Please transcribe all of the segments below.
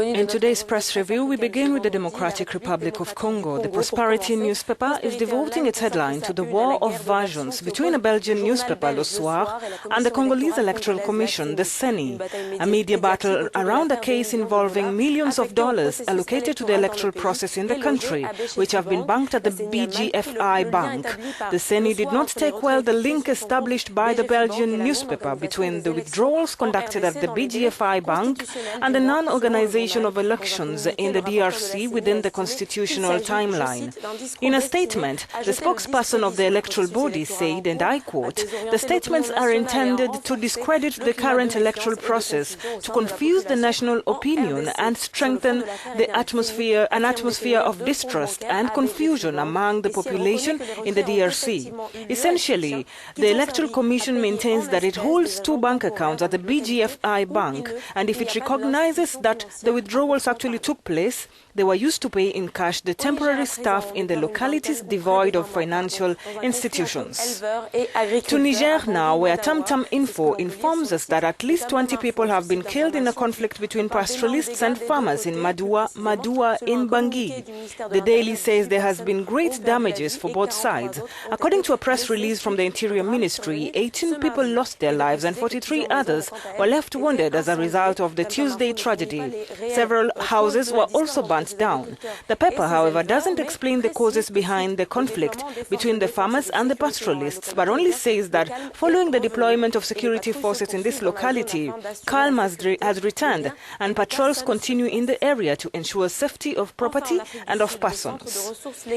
In today's press review, we begin with the Democratic Republic of Congo. The Prosperity newspaper is devoting its headline to the war of versions between a Belgian newspaper, Le Soir, and the Congolese Electoral Commission, the CENI, a media battle around a case involving millions of dollars allocated to the electoral process in the country, which have been banked at the BGFI Bank. The CENI did not take well the link established by the Belgian newspaper between the withdrawals conducted at the BGFI Bank and the non-organization of elections in the DRC within the constitutional timeline. In a statement, the spokesperson of the electoral body said, and I quote, "The statements are intended to discredit the current electoral process, to confuse the national opinion and strengthen an atmosphere of distrust and confusion among the population in the DRC. Essentially, the Electoral Commission maintains that it holds two bank accounts at the BGFI Bank, and if it recognizes that the withdrawals actually took place, they were used to pay in cash the temporary staff in the localities devoid of financial institutions." To Niger now, where TamTam Info informs us that at least 20 people have been killed in a conflict between pastoralists and farmers in Madua in Bangui. The Daily says there has been great damages for both sides. According to a press release from the Interior Ministry, 18 people lost their lives and 43 others were left wounded as a result of the Tuesday tragedy. Several houses were also burnt down. The paper, however, doesn't explain the causes behind the conflict between the farmers and the pastoralists, but only says that following the deployment of security forces in this locality, calm has returned and patrols continue in the area to ensure safety of property and of persons.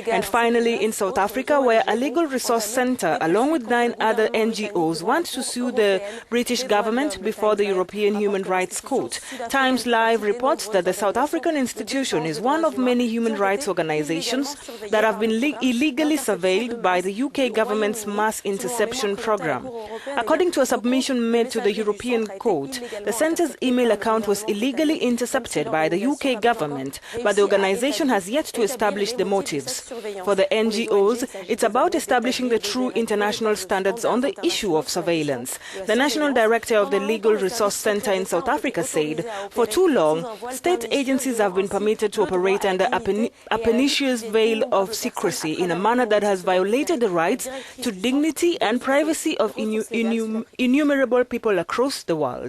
And finally, in South Africa, where a legal resource centre, along with 9 other NGOs, want to sue the British government before the European Human Rights Court. Times Live reports that the South African institution is one of many human rights organizations that have been illegally surveilled by the UK government's mass interception program. According to a submission made to the European Court, the centre's email account was illegally intercepted by the UK government, but the organization has yet to establish the motives. For the NGOs, it's about establishing the true international standards on the issue of surveillance. The national director of the Legal Resource Centre in South Africa said, "For too long, state agencies have been permitted to operate under a pernicious veil of secrecy in a manner that has violated the rights to dignity and privacy of innumerable people across the world."